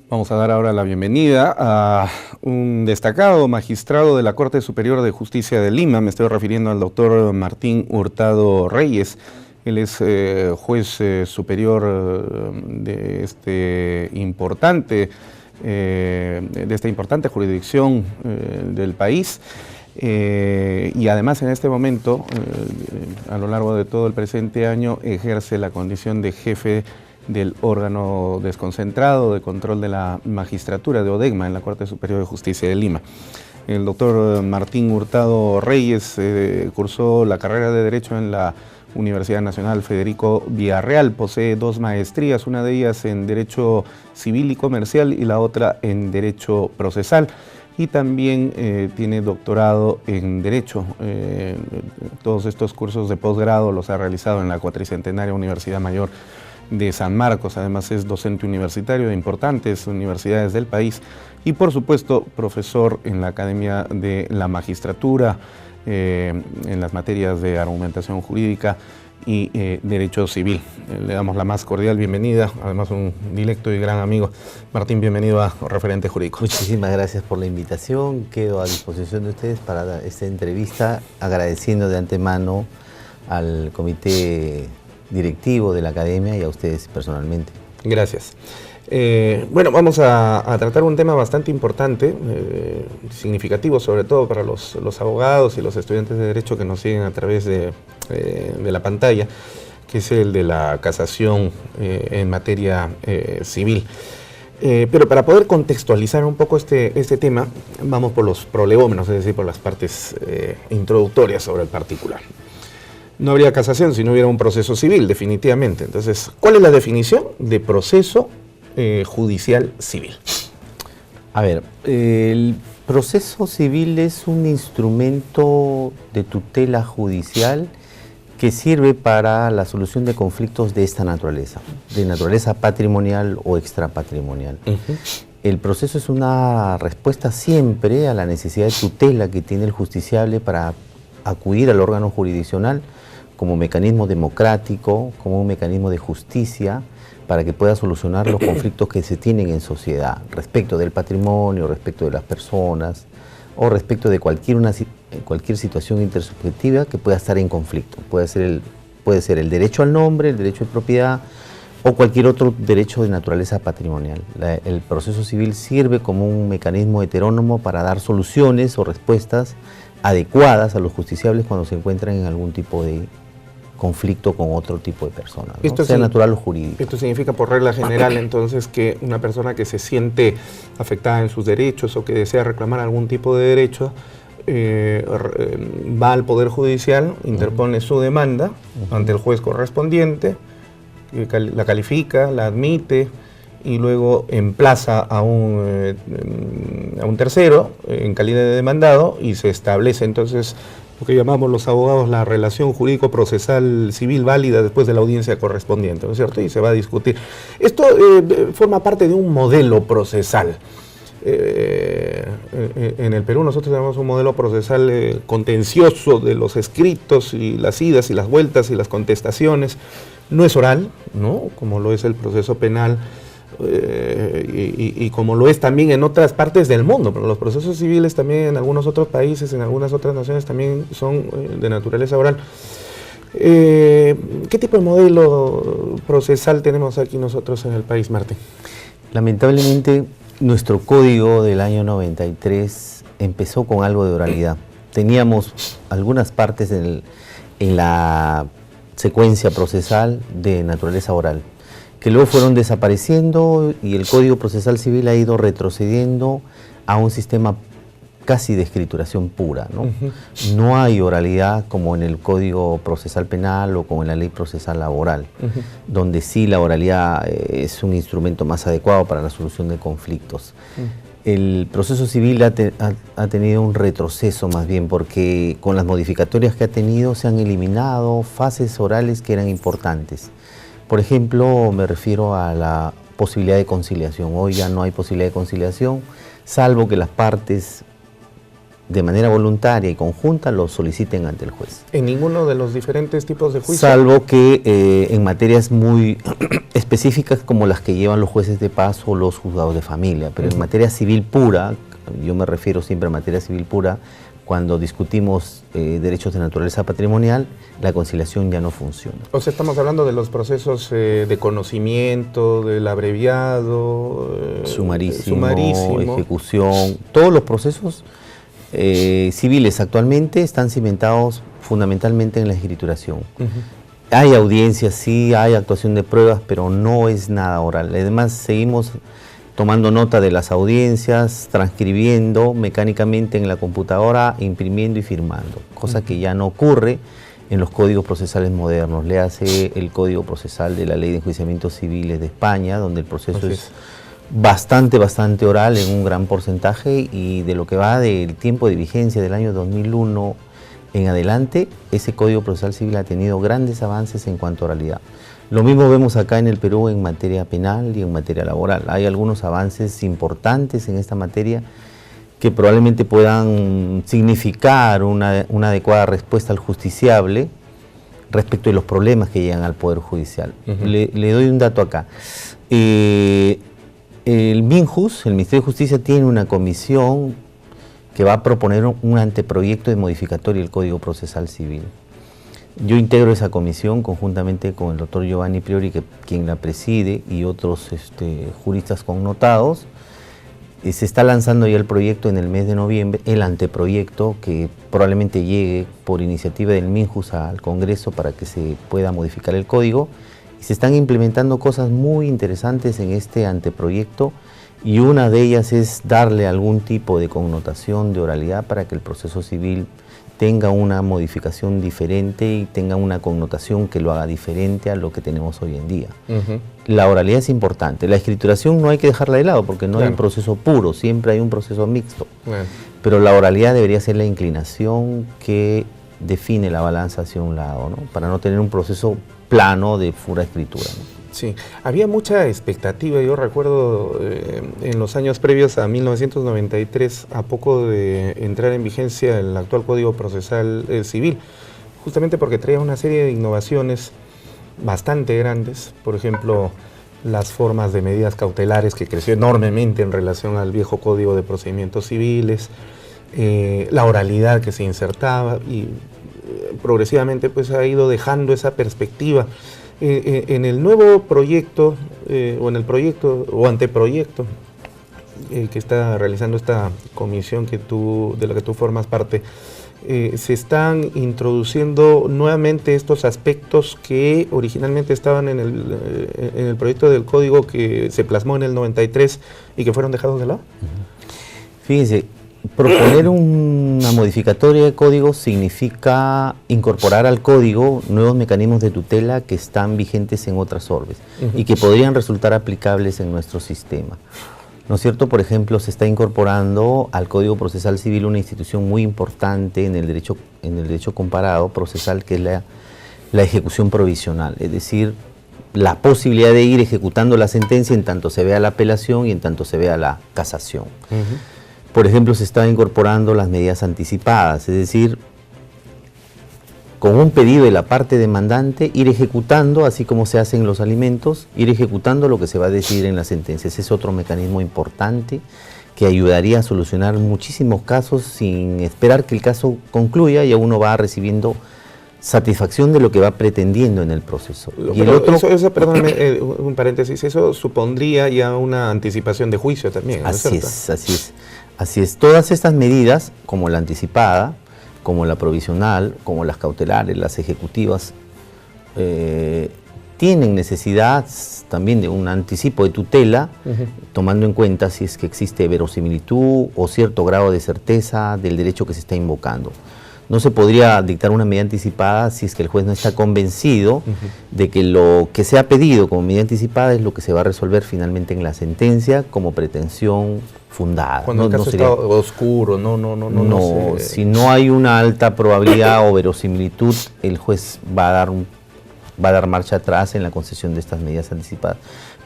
Vamos a dar ahora la bienvenida a un destacado magistrado de la Corte Superior de Justicia de Lima. Me estoy refiriendo al doctor Martín Hurtado Reyes. Él es juez superior de esta importante jurisdicción del país. Y además en este momento, a lo largo de todo el presente año, ejerce la condición de jefe del órgano desconcentrado de control de la magistratura de ODEGMA en la Corte Superior de Justicia de Lima. El doctor Martín Hurtado Reyes cursó la carrera de Derecho en la Universidad Nacional Federico Villarreal. Posee 2 maestrías, una de ellas en Derecho Civil y Comercial y la otra en Derecho Procesal. Y también tiene doctorado en Derecho. Todos estos cursos de posgrado los ha realizado en la cuatricentenaria Universidad Mayor de San Marcos. Además es docente universitario de importantes universidades del país y por supuesto profesor en la Academia de la Magistratura en las materias de argumentación jurídica y derecho civil. Le damos la más cordial bienvenida, además un directo y gran amigo. Martín, bienvenido a Referente Jurídico. Muchísimas gracias por la invitación, quedo a disposición de ustedes para esta entrevista, agradeciendo de antemano al comité directivo de la academia y a ustedes personalmente. Gracias. Bueno, vamos a tratar un tema bastante importante, significativo sobre todo para los abogados y los estudiantes de Derecho que nos siguen a través de la pantalla, que es el de la casación en materia civil. Pero para poder contextualizar un poco este tema, vamos por los prolegómenos, es decir, por las partes introductorias sobre el particular. No habría casación si no hubiera un proceso civil, definitivamente. Entonces, ¿cuál es la definición de proceso judicial civil? A ver, el proceso civil es un instrumento de tutela judicial que sirve para la solución de conflictos de esta naturaleza, de naturaleza patrimonial o extrapatrimonial. El proceso es una respuesta siempre a la necesidad de tutela que tiene el justiciable para acudir al órgano jurisdiccional como mecanismo democrático, como un mecanismo de justicia, para que pueda solucionar los conflictos que se tienen en sociedad, respecto del patrimonio, respecto de las personas, o respecto de cualquier situación intersubjetiva que pueda estar en conflicto. Puede ser el derecho al nombre, el derecho de propiedad, o cualquier otro derecho de naturaleza patrimonial. El proceso civil sirve como un mecanismo heterónomo para dar soluciones o respuestas adecuadas a los justiciables cuando se encuentran en algún tipo de conflicto con otro tipo de personas, ¿no? Esto sea natural o jurídico. Esto significa por regla general entonces que una persona que se siente afectada en sus derechos o que desea reclamar algún tipo de derecho va al Poder Judicial, interpone su demanda ante el juez correspondiente, la califica, la admite y luego emplaza a un tercero en calidad de demandado y se establece entonces lo que llamamos los abogados la relación jurídico-procesal civil válida después de la audiencia correspondiente, ¿no es cierto? Y se va a discutir. Esto forma parte de un modelo procesal. En el Perú nosotros tenemos un modelo procesal contencioso de los escritos y las idas y las vueltas y las contestaciones. No es oral, ¿no? Como lo es el proceso penal. Y como lo es también en otras partes del mundo, pero los procesos civiles también en algunos otros países, en algunas otras naciones también son de naturaleza oral. ¿Qué tipo de modelo procesal tenemos aquí nosotros en el país, Martín? Lamentablemente, nuestro código del año 93 empezó con algo de oralidad. Teníamos algunas partes en la secuencia procesal de naturaleza oral, que luego fueron desapareciendo y el Código Procesal Civil ha ido retrocediendo a un sistema casi de escrituración pura, ¿no? No hay oralidad como en el Código Procesal Penal o como en la Ley Procesal Laboral, donde sí la oralidad es un instrumento más adecuado para la solución de conflictos. El proceso civil ha tenido un retroceso más bien porque con las modificatorias que ha tenido se han eliminado fases orales que eran importantes. Por ejemplo, me refiero a la posibilidad de conciliación. Hoy ya no hay posibilidad de conciliación, salvo que las partes de manera voluntaria y conjunta lo soliciten ante el juez. ¿En ninguno de los diferentes tipos de juicio? Salvo que en materias muy específicas como las que llevan los jueces de paz o los juzgados de familia, pero en materia civil pura, yo me refiero siempre a materia civil pura, cuando discutimos derechos de naturaleza patrimonial, la conciliación ya no funciona. O sea, estamos hablando de los procesos de conocimiento, del abreviado, sumarísimo, ejecución, todos los procesos civiles actualmente están cimentados fundamentalmente en la escrituración. Hay audiencias, sí, hay actuación de pruebas, pero no es nada oral. Además, seguimos tomando nota de las audiencias, transcribiendo mecánicamente en la computadora, imprimiendo y firmando, cosa que ya no ocurre en los códigos procesales modernos. Le hace el Código Procesal de la Ley de Enjuiciamientos Civiles de España, donde el proceso es bastante oral en un gran porcentaje, y de lo que va del tiempo de vigencia del año 2001 en adelante, ese Código Procesal Civil ha tenido grandes avances en cuanto a oralidad. Lo mismo vemos acá en el Perú en materia penal y en materia laboral. Hay algunos avances importantes en esta materia que probablemente puedan significar una adecuada respuesta al justiciable respecto de los problemas que llegan al Poder Judicial. Le doy un dato acá. El MINJUS, el Ministerio de Justicia, tiene una comisión que va a proponer un anteproyecto de modificatoria del Código Procesal Civil. Yo integro esa comisión conjuntamente con el doctor Giovanni Priori, quien la preside, y otros juristas connotados. Se está lanzando ya el proyecto en el mes de noviembre, el anteproyecto que probablemente llegue por iniciativa del MINJUS al Congreso para que se pueda modificar el código. Y se están implementando cosas muy interesantes en este anteproyecto, y una de ellas es darle algún tipo de connotación de oralidad para que el proceso civil tenga una modificación diferente y tenga una connotación que lo haga diferente a lo que tenemos hoy en día. La oralidad es importante. La escrituración no hay que dejarla de lado porque no hay un proceso puro, siempre hay un proceso mixto. Pero la oralidad debería ser la inclinación que define la balanza hacia un lado, ¿no? Para no tener un proceso plano de pura escritura, ¿no? Sí, había mucha expectativa. Yo recuerdo en los años previos a 1993, a poco de entrar en vigencia el actual Código Procesal Civil, justamente porque traía una serie de innovaciones bastante grandes. Por ejemplo, las formas de medidas cautelares, que creció enormemente en relación al viejo Código de Procedimientos Civiles, la oralidad que se insertaba, y progresivamente pues ha ido dejando esa perspectiva. En el nuevo proyecto, o en el proyecto o anteproyecto que está realizando esta comisión de la que tú formas parte, se están introduciendo nuevamente estos aspectos que originalmente estaban en el proyecto del código que se plasmó en el 93 y que fueron dejados de lado. Fíjense, proponer una modificatoria de código significa incorporar al código nuevos mecanismos de tutela que están vigentes en otras orbes y que podrían resultar aplicables en nuestro sistema. ¿No es cierto? Por ejemplo, se está incorporando al Código Procesal Civil una institución muy importante en el derecho comparado procesal, que es la ejecución provisional, es decir, la posibilidad de ir ejecutando la sentencia en tanto se vea la apelación y en tanto se vea la casación. Por ejemplo, se está incorporando las medidas anticipadas, es decir, con un pedido de la parte demandante, ir ejecutando, así como se hacen los alimentos, ir ejecutando lo que se va a decidir en la sentencia. Ese es otro mecanismo importante que ayudaría a solucionar muchísimos casos sin esperar que el caso concluya, y uno va recibiendo satisfacción de lo que va pretendiendo en el proceso. Y el otro, perdóname, un paréntesis, eso supondría ya una anticipación de juicio también, ¿no? Así es, así es. Así es, todas estas medidas, como la anticipada, como la provisional, como las cautelares, las ejecutivas, tienen necesidad también de un anticipo de tutela, tomando en cuenta si es que existe verosimilitud o cierto grado de certeza del derecho que se está invocando. No se podría dictar una medida anticipada si es que el juez no está convencido de que lo que se ha pedido como medida anticipada es lo que se va a resolver finalmente en la sentencia como pretensión fundada. Cuando el caso está oscuro, no sé. Si no hay una alta probabilidad o verosimilitud, el juez va a dar marcha atrás en la concesión de estas medidas anticipadas.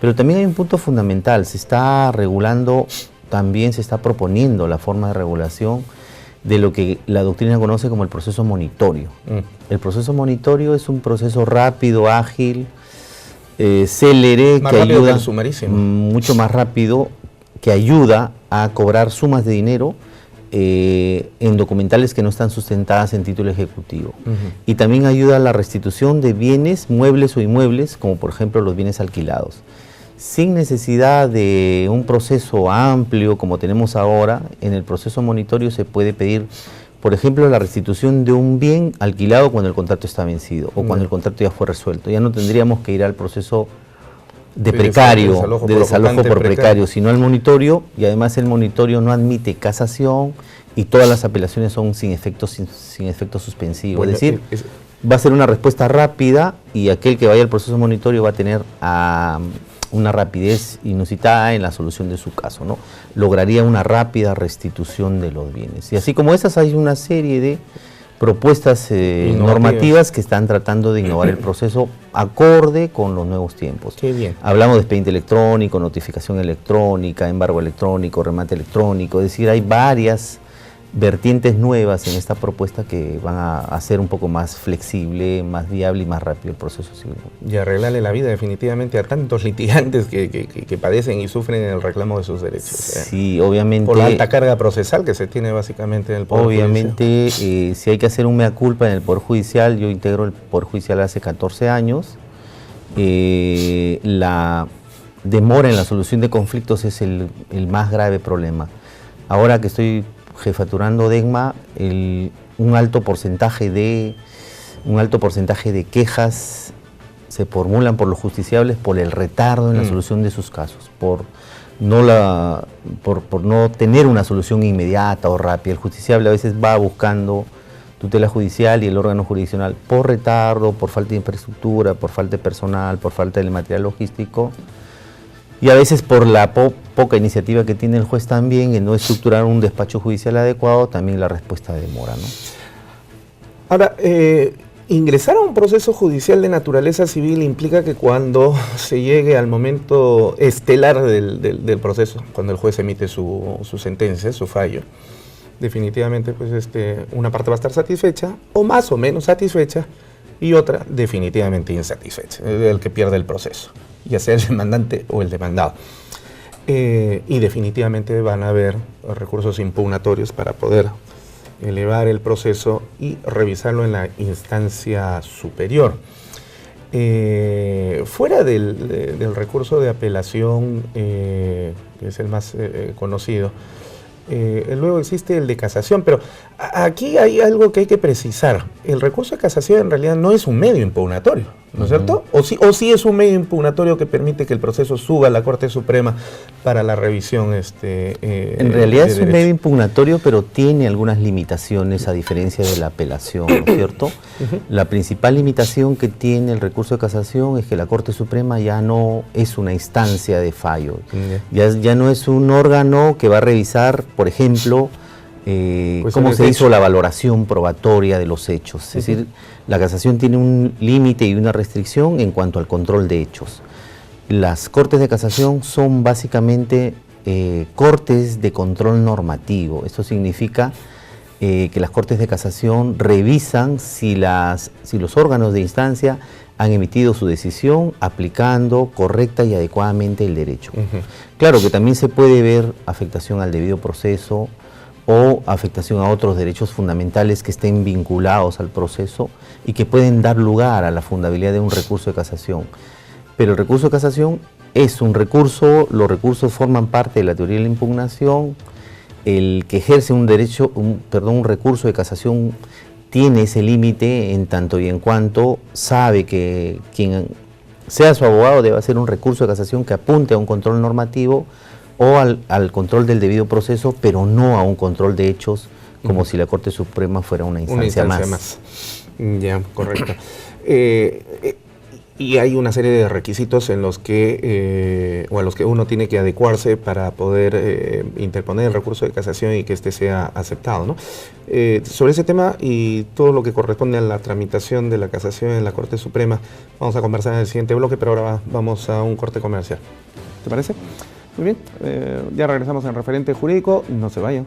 Pero también hay un punto fundamental, se está regulando, también se está proponiendo la forma de regulación de lo que la doctrina conoce como el proceso monitorio. El proceso monitorio es un proceso rápido, ágil, célere, más que rápido ayuda que el sumarísimo. mucho más rápido, que ayuda a cobrar sumas de dinero en documentales que no están sustentadas en título ejecutivo. Y también ayuda a la restitución de bienes, muebles o inmuebles, como por ejemplo los bienes alquilados. Sin necesidad de un proceso amplio como tenemos ahora, en el proceso monitorio se puede pedir, por ejemplo, la restitución de un bien alquilado cuando el contrato está vencido o cuando el contrato ya fue resuelto. Ya no tendríamos que ir al proceso de precario, de desalojo por precario, sino al monitorio, y además el monitorio no admite casación y todas las apelaciones son sin efecto suspensivo. Bueno, es decir, va a ser una respuesta rápida y aquel que vaya al proceso monitorio va a tener una rapidez inusitada en la solución de su caso, ¿no? Lograría una rápida restitución de los bienes. Y así como esas hay una serie de propuestas normativas que están tratando de innovar el proceso acorde con los nuevos tiempos. Qué bien. Hablamos de expediente electrónico, notificación electrónica, embargo electrónico, remate electrónico, es decir, hay varias vertientes nuevas en esta propuesta que van a hacer un poco más flexible, más viable y más rápido el proceso civil. Y arreglarle la vida definitivamente a tantos litigantes que padecen y sufren en el reclamo de sus derechos. Sí, obviamente. Por la alta carga procesal que se tiene básicamente en el Poder Judicial. Obviamente, si hay que hacer un mea culpa en el Poder Judicial, yo integro el Poder Judicial hace 14 años. La demora en la solución de conflictos es el más grave problema. Ahora que estoy jefaturando DECMA, un alto porcentaje de quejas se formulan por los justiciables por el retardo en la solución de sus casos, por no tener una solución inmediata o rápida. El justiciable a veces va buscando tutela judicial y el órgano jurisdiccional por retardo, por falta de infraestructura, por falta de personal, por falta de material logístico. Y a veces por la poca iniciativa que tiene el juez también en no estructurar un despacho judicial adecuado, también la respuesta demora, ¿no? Ahora, ingresar a un proceso judicial de naturaleza civil implica que cuando se llegue al momento estelar del proceso, cuando el juez emite su sentencia, su fallo, definitivamente pues una parte va a estar satisfecha o más o menos satisfecha y otra definitivamente insatisfecha, el que pierde el proceso, ya sea el demandante o el demandado. Y definitivamente van a haber recursos impugnatorios para poder elevar el proceso y revisarlo en la instancia superior. Fuera del recurso de apelación, que es el más conocido, luego existe el de casación, pero aquí hay algo que hay que precisar. El recurso de casación en realidad no es un medio impugnatorio, ¿no es cierto? O sí es un medio impugnatorio que permite que el proceso suba a la Corte Suprema para la revisión. En realidad es un medio impugnatorio, pero tiene algunas limitaciones a diferencia de la apelación, ¿no es cierto? La principal limitación que tiene el recurso de casación es que la Corte Suprema ya no es una instancia de fallo, ya no es un órgano que va a revisar, por ejemplo, cómo se hizo la valoración probatoria de los hechos. Es decir, la casación tiene un límite y una restricción en cuanto al control de hechos. Las cortes de casación son básicamente cortes de control normativo. Esto significa que las cortes de casación revisan si los órganos de instancia han emitido su decisión aplicando correcta y adecuadamente el derecho. Claro que también se puede ver afectación al debido proceso o afectación a otros derechos fundamentales que estén vinculados al proceso y que pueden dar lugar a la fundabilidad de un recurso de casación. Pero el recurso de casación es un recurso, los recursos forman parte de la teoría de la impugnación. El que ejerce un recurso de casación tiene ese límite en tanto y en cuanto sabe que quien sea su abogado debe hacer un recurso de casación que apunte a un control normativo o al control del debido proceso, pero no a un control de hechos, como si la Corte Suprema fuera una instancia más. Ya, correcto. Y hay una serie de requisitos en los que, o a los que uno tiene que adecuarse para poder interponer el recurso de casación y que éste sea aceptado, ¿no? Sobre ese tema y todo lo que corresponde a la tramitación de la casación en la Corte Suprema, vamos a conversar en el siguiente bloque, pero ahora vamos a un corte comercial. ¿Te parece? Muy bien, ya regresamos en Referente Jurídico, no se vayan.